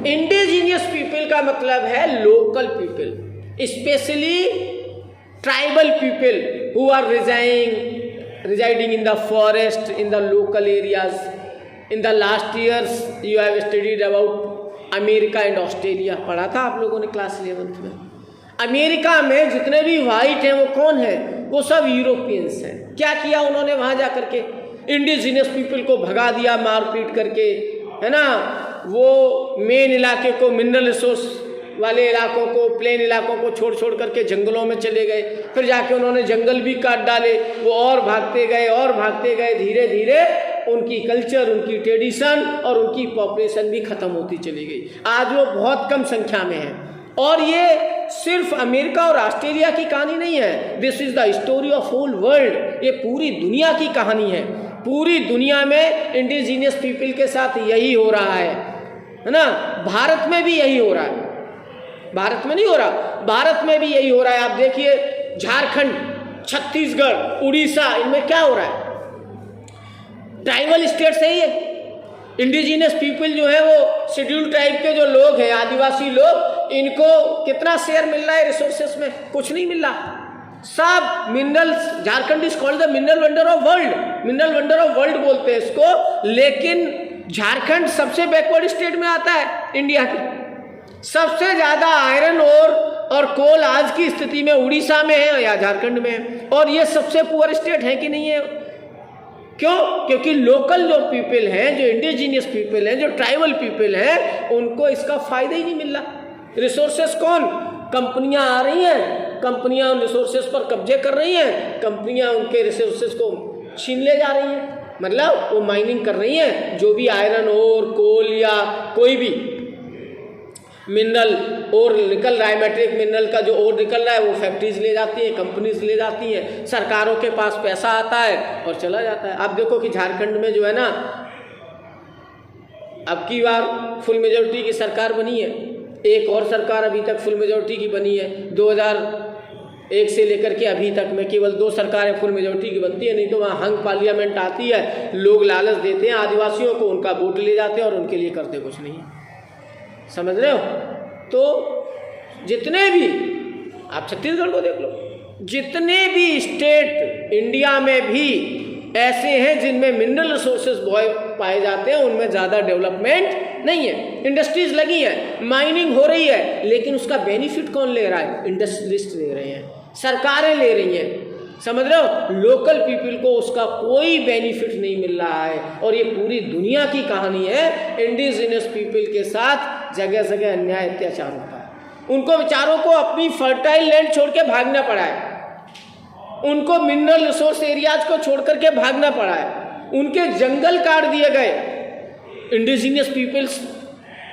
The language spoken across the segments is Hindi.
इंडिजीनियस पीपल का मतलब है local people, specially tribal people who are residing in the forest, in the local areas. In the last years you have studied about America and Australia, पढ़ा था आप लोगों ने क्लास 11th में। अमेरिका में जितने भी वाइट हैं वो कौन है? वो सब यूरोपियंस हैं। क्या किया उन्होंने वहाँ जा करके? इंडिजीनियस पीपल को भगा दिया मारपीट करके, है ना। वो मेन इलाके को, मिनरल रिसोर्स वाले इलाकों को, प्लेन इलाकों को छोड़ छोड़ करके जंगलों में चले गए। फिर जाके उन्होंने जंगल भी काट डाले। वो और भागते गए और भागते गए, धीरे धीरे उनकी कल्चर, उनकी ट्रेडिशन और उनकी पॉपुलेशन भी ख़त्म होती चली गई। आज वो बहुत कम संख्या में है। और ये सिर्फ अमेरिका और ऑस्ट्रेलिया की कहानी नहीं है, this is the story of whole world. ये पूरी दुनिया की कहानी है। पूरी दुनिया में इंडिजीनियस पीपल के साथ यही हो रहा है ना। भारत में भी यही हो रहा है, भारत में नहीं हो रहा, भारत में भी यही हो रहा है। आप देखिए झारखंड, छत्तीसगढ़, उड़ीसा, इनमें क्या हो रहा है? ट्राइबल स्टेट्स है ये। इंडिजीनियस पीपल जो है वो शेड्यूल ट्राइब के जो लोग हैं, आदिवासी लोग, इनको कितना शेयर मिल रहा है रिसोर्सेस में? कुछ नहीं मिल रहा। सब minerals, Jharkhand is called the mineral wonder of world, mineral wonder of world बोलते हैं इसको। लेकिन झारखंड सबसे बैकवर्ड स्टेट में आता है इंडिया की। सबसे ज़्यादा आयरन और कोल आज की स्थिति में उड़ीसा में है या झारखंड में है। और ये सबसे पुअर स्टेट है कि नहीं है? क्यों? क्योंकि लोकल जो पीपल हैं, जो इंडिजीनियस पीपल हैं, जो ट्राइबल पीपल हैं, उनको इसका फ़ायदा ही नहीं मिल रहा। रिसोर्सेस कौन? कंपनियां आ रही हैं, कंपनियां उन रिसोर्सेस पर कब्जे कर रही हैं, कंपनियां उनके रिसोर्सेस को छीन ले जा रही हैं। मतलब वो माइनिंग कर रही हैं, जो भी आयरन और कोल या कोई भी मिनरल और निकल रहा है, मेट्रिक मिनरल का जो और निकल रहा है, वो फैक्ट्रीज ले जाती हैं, कंपनीज ले जाती हैं, सरकारों के पास पैसा आता है और चला जाता है। आप देखो कि झारखंड में जो है ना, अब की बार फुल मेजोरिटी की सरकार बनी है। एक और सरकार अभी तक फुल मेजोरिटी की बनी है। 2001 से लेकर के अभी तक में केवल 2 सरकारें फुल मेजोरिटी की बनती है, नहीं तो वहाँ हंग पार्लियामेंट आती है। लोग लालच देते हैं आदिवासियों को, उनका वोट ले जाते हैं और उनके लिए करते कुछ नहीं। समझ रहे हो? तो जितने भी, आप छत्तीसगढ़ को देख लो, जितने भी स्टेट इंडिया में भी ऐसे हैं जिनमें मिनरल रिसोर्सेज पाए जाते हैं, उनमें ज़्यादा डेवलपमेंट नहीं है। इंडस्ट्रीज लगी है, माइनिंग हो रही है, लेकिन उसका बेनिफिट कौन ले रहा है? इंडस्ट्रियलिस्ट ले रहे हैं, सरकारें ले रही हैं। समझ रहे हो? लोकल पीपल को उसका कोई बेनिफिट नहीं मिल रहा है। और ये पूरी दुनिया की कहानी है। इंडिजीनियस पीपल के साथ जगह जगह अन्याय अत्याचार होता है। उनको बेचारों को अपनी फर्टाइल लैंड छोड़ के भागना पड़ा है, उनको मिनरल रिसोर्स एरियाज को छोड़ करके भागना पड़ा है, उनके जंगल काट दिए गए। इंडिजीनियस पीपल्स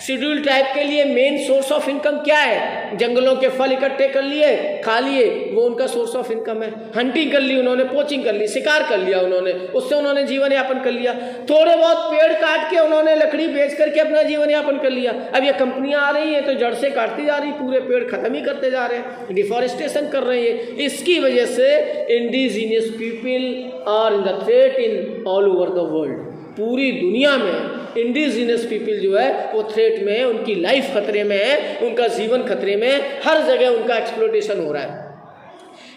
शेड्यूल ट्राइब के लिए मेन सोर्स ऑफ इनकम क्या है? जंगलों के फल इकट्ठे कर लिए, खा लिए, वो उनका सोर्स ऑफ इनकम है। हंटिंग कर ली उन्होंने, पोचिंग कर ली, शिकार कर लिया उन्होंने, उससे उन्होंने जीवन यापन कर लिया। थोड़े बहुत पेड़ काट के उन्होंने लकड़ी बेच करके अपना जीवन यापन कर लिया। अब ये कंपनियां आ रही हैं तो जड़ से काटती जा रही, पूरे पेड़ खत्म ही करते जा रहे हैं, डिफॉरेस्टेशन कर रहे हैं। इसकी वजह से indigenous people are in the threat in all over the world. पूरी दुनिया में इंडिजीनियस पीपल जो है वो थ्रेट में है, उनकी लाइफ खतरे में है, उनका जीवन खतरे में है, हर जगह उनका एक्सप्लॉयटेशन हो रहा है।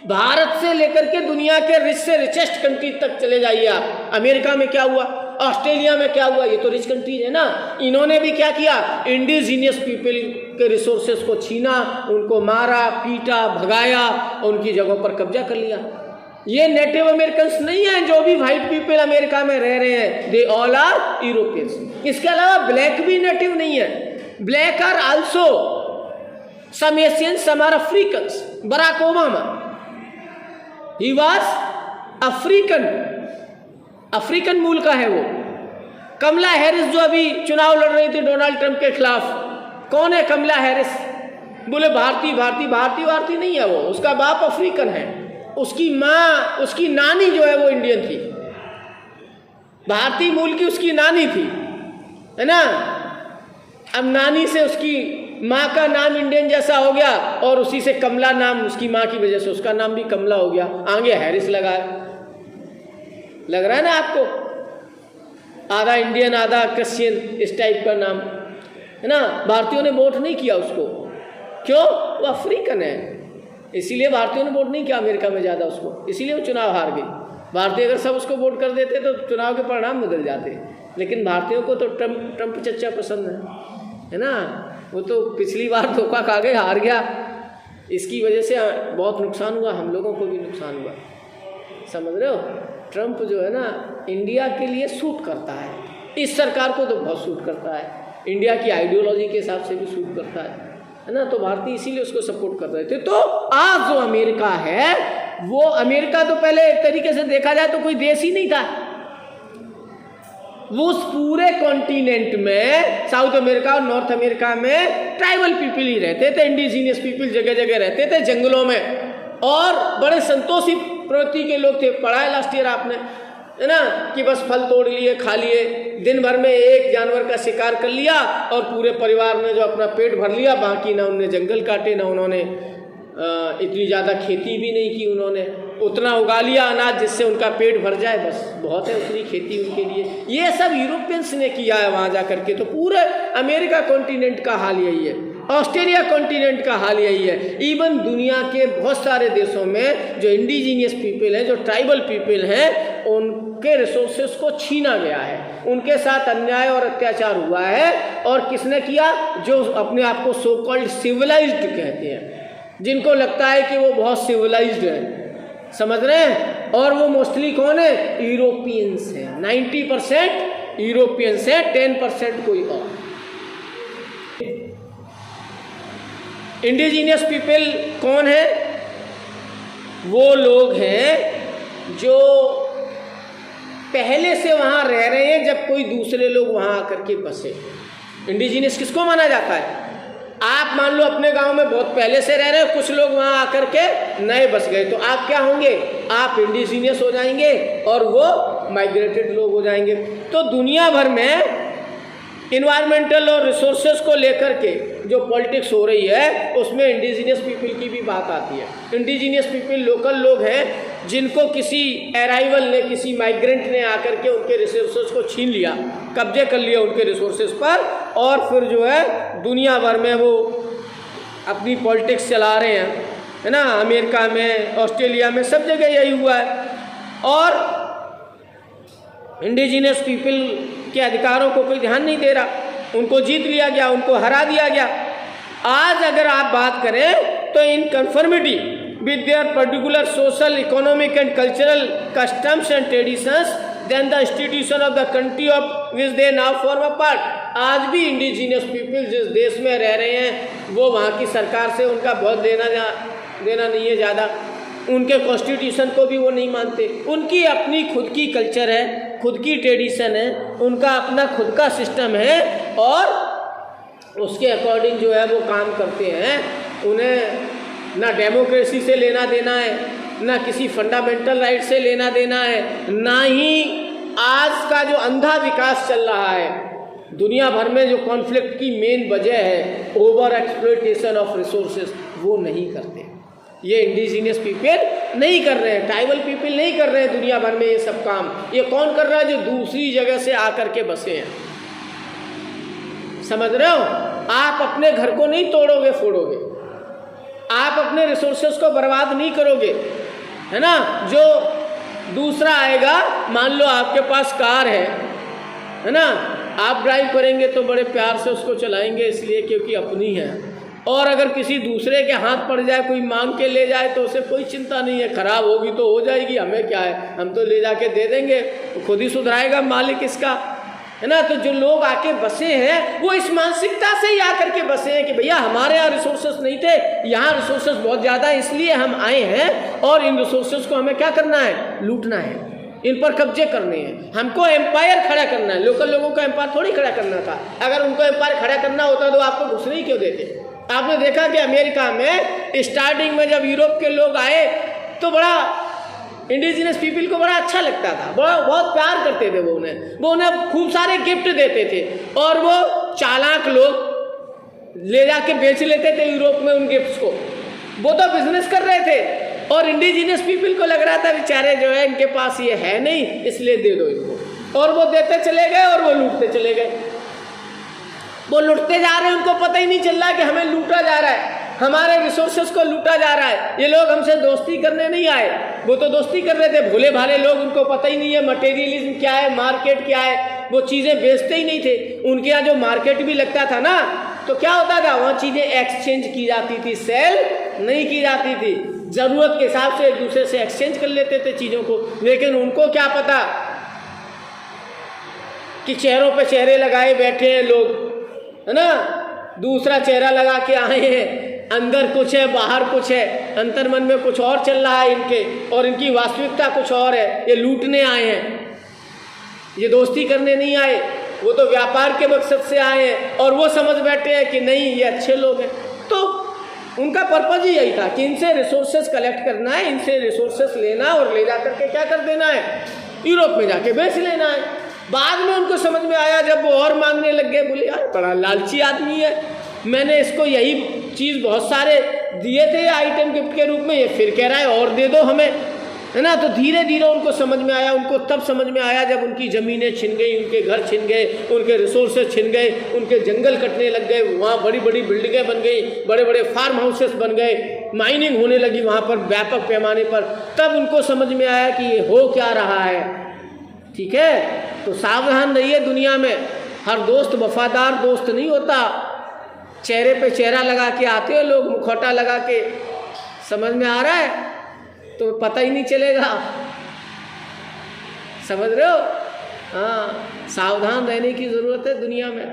भारत से लेकर के दुनिया के रिच से रिचेस्ट कंट्री तक चले जाइए आप। अमेरिका में क्या हुआ, ऑस्ट्रेलिया में क्या हुआ, ये तो रिच कंट्रीज है ना। इन्होंने भी क्या किया? इंडिजीनियस पीपल के रिसोर्सेस को छीना, उनको मारा, पीटा, भगाया, उनकी जगहों पर कब्जा कर लिया। ये नेटिव अमेरिकन्स नहीं है जो भी वाइट पीपल अमेरिका में रह रहे हैं, दे ऑल आर यूरोपियंस। इसके अलावा ब्लैक भी नेटिव नहीं है, black are also some Asians, some are Africans. Barack Obama, he was African, African मूल का है वो। कमला हैरिस जो अभी चुनाव लड़ रही थी डोनाल्ड ट्रंप के खिलाफ, कौन है कमला हैरिस? बोले भारतीय नहीं है वो, उसका बाप अफ्रीकन है, उसकी माँ, उसकी नानी जो है वो इंडियन थी, भारतीय मूल की उसकी नानी थी, है ना। अब नानी से उसकी माँ का नाम इंडियन जैसा हो गया और उसी से कमला नाम, उसकी माँ की वजह से उसका नाम भी कमला हो गया। आगे हैरिस लगा है, लग रहा है ना आपको? आधा इंडियन आधा क्रिश्चियन, इस टाइप का नाम। है ना। भारतीयों ने वोट नहीं किया उसको, क्यों? वो अफ्रीकन है, इसीलिए भारतीयों ने वोट नहीं किया अमेरिका में ज़्यादा उसको, इसीलिए वो चुनाव हार गई। भारतीय अगर सब उसको वोट कर देते तो चुनाव के परिणाम बदल जाते, लेकिन भारतीयों को तो ट्रंप चच्चा पसंद है ना। वो तो पिछली बार धोखा खा गए, हार गया, इसकी वजह से बहुत नुकसान हुआ, हम लोगों को भी नुकसान हुआ, समझ रहे हो। ट्रंप जो है ना इंडिया के लिए सूट करता है, इस सरकार को तो बहुत सूट करता है, इंडिया की आइडियोलॉजी के हिसाब से भी सूट करता है ना। तो भारतीय इसीलिए उसको सपोर्ट कर रहे थे। तो आज जो अमेरिका है, वो अमेरिका तो पहले एक तरीके से देखा जाए तो कोई देश ही नहीं था। वो उस पूरे कॉन्टिनेंट में, साउथ अमेरिका और नॉर्थ अमेरिका में ट्राइबल पीपल ही रहते थे, इंडिजीनियस पीपल जगह जगह रहते थे जंगलों में, और बड़े संतोषी प्रवृत्ति के लोग थे। पढ़ा है लास्ट ईयर आपने, है ना, कि बस फल तोड़ लिए, खा लिए, दिन भर में एक जानवर का शिकार कर लिया और पूरे परिवार ने जो अपना पेट भर लिया, बाकी ना उन्होंने जंगल काटे, ना उन्होंने इतनी ज़्यादा खेती भी नहीं की, उन्होंने उतना उगा लिया अनाज जिससे उनका पेट भर जाए, बस बहुत है उतनी खेती उनके लिए। ये सब यूरोपियंस ने किया है वहाँ जा करके। तो पूरे अमेरिका कॉन्टिनेंट का हाल यही है, ऑस्ट्रेलिया कॉन्टिनेंट का हाल यही है। इवन दुनिया के बहुत सारे देशों में जो इंडिजीनियस पीपल हैं, जो ट्राइबल पीपल हैं, उनके रिसोर्सेस को छीना गया है, उनके साथ अन्याय और अत्याचार हुआ है। और किसने किया? जो अपने आप को सो कॉल्ड सिविलाइज्ड कहते हैं, जिनको लगता है कि वो बहुत सिविलाइज्ड है, समझ रहे हैं। और वो मोस्टली कौन है? यूरोपियंस है। 90% यूरोपियंस है, 10% कोई और। इंडिजीनियस पीपल कौन है? वो लोग हैं जो पहले से वहाँ रह रहे हैं, जब कोई दूसरे लोग वहाँ आकर के बसे। इंडिजीनियस किसको माना जाता है? आप मान लो अपने गांव में बहुत पहले से रह रहे हो, कुछ लोग वहाँ आकर के नए बस गए, तो आप क्या होंगे? आप इंडिजीनियस हो जाएंगे और वो माइग्रेटेड लोग हो जाएंगे। तो दुनिया भर में इन्वायरमेंटल और रिसोर्सेज को लेकर के जो पॉलिटिक्स हो रही है, उसमें इंडिजीनियस पीपल की भी बात आती है। इंडिजीनियस पीपल लोकल लोग हैं जिनको किसी अराइवल ने, किसी माइग्रेंट ने आकर के उनके रिसोर्सेज को छीन लिया, कब्जे कर लिया उनके रिसोर्सेज पर, और फिर जो है दुनिया भर में वो अपनी पॉलिटिक्स चला रहे हैं, है ना। अमेरिका में, ऑस्ट्रेलिया में, सब जगह यही हुआ है। और इंडिजीनियस पीपल के अधिकारों को कोई ध्यान नहीं दे रहा, उनको जीत लिया गया, उनको हरा दिया गया। आज अगर आप बात करें तो in conformity with their particular social, economic and cultural customs and traditions then the institution of the country of which they now form a part. आज भी इंडिजीनियस पीपल जिस देश में रह रहे हैं, वो वहाँ की सरकार से उनका बहुत देना नहीं है ज़्यादा, उनके कॉन्स्टिट्यूशन को भी वो नहीं मानते। उनकी अपनी खुद की कल्चर है, खुद की ट्रेडिशन है, उनका अपना खुद का सिस्टम है, और उसके अकॉर्डिंग जो है वो काम करते हैं। उन्हें ना डेमोक्रेसी से लेना देना है, ना किसी फंडामेंटल राइट से लेना देना है, ना ही आज का जो अंधा विकास चल रहा है दुनिया भर में, जो कॉन्फ्लिक्ट की मेन वजह है ओवर एक्सप्लॉयटेशन ऑफ रिसोर्सेज, वो नहीं करते। ये इंडिजीनियस पीपल नहीं कर रहे हैं, ट्राइबल पीपल नहीं कर रहे हैं दुनिया भर में ये सब काम। ये कौन कर रहा है? जो दूसरी जगह से आकर के बसे हैं, समझ रहे हो। आप अपने घर को नहीं तोड़ोगे फोड़ोगे, आप अपने रिसोर्सेज को बर्बाद नहीं करोगे, है ना। जो दूसरा आएगा, मान लो आपके पास कार है ना, आप ड्राइव करेंगे तो बड़े प्यार से उसको चलाएंगे, इसलिए क्योंकि अपनी है। और अगर किसी दूसरे के हाथ पड़ जाए, कोई मांग के ले जाए, तो उसे कोई चिंता नहीं है, खराब होगी तो हो जाएगी, हमें क्या है, हम तो ले जाके दे देंगे, तो खुद ही सुधराएगा मालिक इसका, है ना। तो जो लोग आके बसे हैं वो इस मानसिकता से ही आकर के बसे हैं कि भैया हमारे यहाँ रिसोर्सेस नहीं थे, यहाँ रिसोर्सेस बहुत ज़्यादा है, इसलिए हम आए हैं और इन रिसोर्सेस को हमें क्या करना है? लूटना है, इन पर कब्जे करने हैं, हमको एम्पायर खड़ा करना है। लोकल लोगों का एम्पायर थोड़ी खड़ा करना था। अगर उनको एम्पायर खड़ा करना होता तो आपको घुसने ही क्यों देते? आपने देखा कि अमेरिका में स्टार्टिंग में जब यूरोप के लोग आए तो बड़ा इंडिजिनस पीपल को बड़ा अच्छा लगता था, बहुत प्यार करते थे वो उन्हें खूब सारे गिफ्ट देते थे, और वो चालाक लोग ले जाके बेच लेते थे यूरोप में उन गिफ्ट्स को। वो तो बिजनेस कर रहे थे, और इंडिजिनस पीपल को लग रहा था बेचारे जो है इनके पास ये है नहीं, इसलिए दे दो इनको, और वो देते चले गए और वो लूटते चले गए। वो लुटते जा रहे हैं, उनको पता ही नहीं चल रहा है कि हमें लूटा जा रहा है, हमारे रिसोर्सेज को लूटा जा रहा है। ये लोग हमसे दोस्ती करने नहीं आए, वो तो दोस्ती कर रहे थे, भोले भाले लोग, उनको पता ही नहीं है मटेरियलिज्म क्या है, मार्केट क्या है, वो चीज़ें बेचते ही नहीं थे। उनके यहाँ जो मार्केट भी लगता था ना, तो क्या होता था, वहाँ चीज़ें एक्सचेंज की जाती थी, सेल नहीं की जाती थी। ज़रूरत के हिसाब से एक दूसरे से एक्सचेंज कर लेते थे चीज़ों को। लेकिन उनको क्या पता कि चेहरों पे चेहरे लगाए बैठे हैं लोग, है ना, दूसरा चेहरा लगा के आए हैं, अंदर कुछ है बाहर कुछ है, अंतर मन में कुछ और चल रहा है इनके, और इनकी वास्तविकता कुछ और है। ये लूटने आए हैं, ये दोस्ती करने नहीं आए, वो तो व्यापार के मकसद से आए हैं, और वो समझ बैठे हैं कि नहीं ये अच्छे लोग हैं। तो उनका पर्पज़ ही यही था कि इनसे रिसोर्सेज कलेक्ट करना है, इनसे रिसोर्सेज लेना और ले जा करके क्या कर देना है, यूरोप में जाके बेच लेना है। बाद में उनको समझ में आया, जब वो और मांगने लग गए, बोले यार बड़ा लालची आदमी है, मैंने इसको यही चीज़ बहुत सारे दिए थे आइटम गिफ्ट के रूप में, ये फिर कह रहा है और दे दो हमें, है ना। तो धीरे धीरे उनको समझ में आया, उनको तब समझ में आया जब उनकी ज़मीनें छिन गई, उनके घर छिन गए, उनके रिसोर्सेज छिन गए, उनके जंगल कटने लग गए, वहाँ बड़ी बड़ी बिल्डिंगें बन गई, बड़े बड़े फार्म हाउसेस बन गए, माइनिंग होने लगी वहाँ पर व्यापक पैमाने पर। तब उनको समझ में आया कि ये हो क्या रहा है। ठीक है, तो सावधान रहिए, दुनिया में हर दोस्त वफादार दोस्त नहीं होता। चेहरे पे चेहरा लगा के आते हो लोग, मुखौटा लगा के, समझ में आ रहा है, तो पता ही नहीं चलेगा, समझ रहे हो। हाँ, सावधान रहने की ज़रूरत है दुनिया में,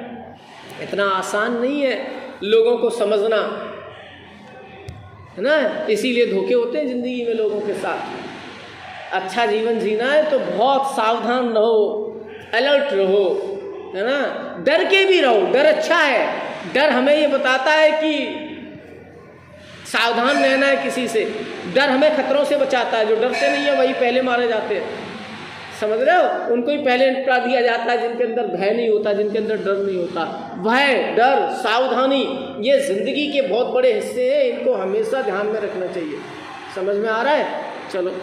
इतना आसान नहीं है लोगों को समझना, है ना। इसीलिए धोखे होते हैं ज़िंदगी में लोगों के साथ। अच्छा जीवन जीना है तो बहुत सावधान रहो, अलर्ट रहो, है ना, डर के भी रहो। डर अच्छा है, डर हमें ये बताता है कि सावधान रहना है किसी से। डर हमें खतरों से बचाता है, जो डरते नहीं है वही पहले मारे जाते हैं, समझ रहे हो। उनको ही पहले निपटा दिया जाता है जिनके अंदर भय नहीं होता, जिनके अंदर डर नहीं होता। भय, डर, सावधानी, ये जिंदगी के बहुत बड़े हिस्से हैं, इनको हमेशा ध्यान में रखना चाहिए। समझ में आ रहा है? चलो।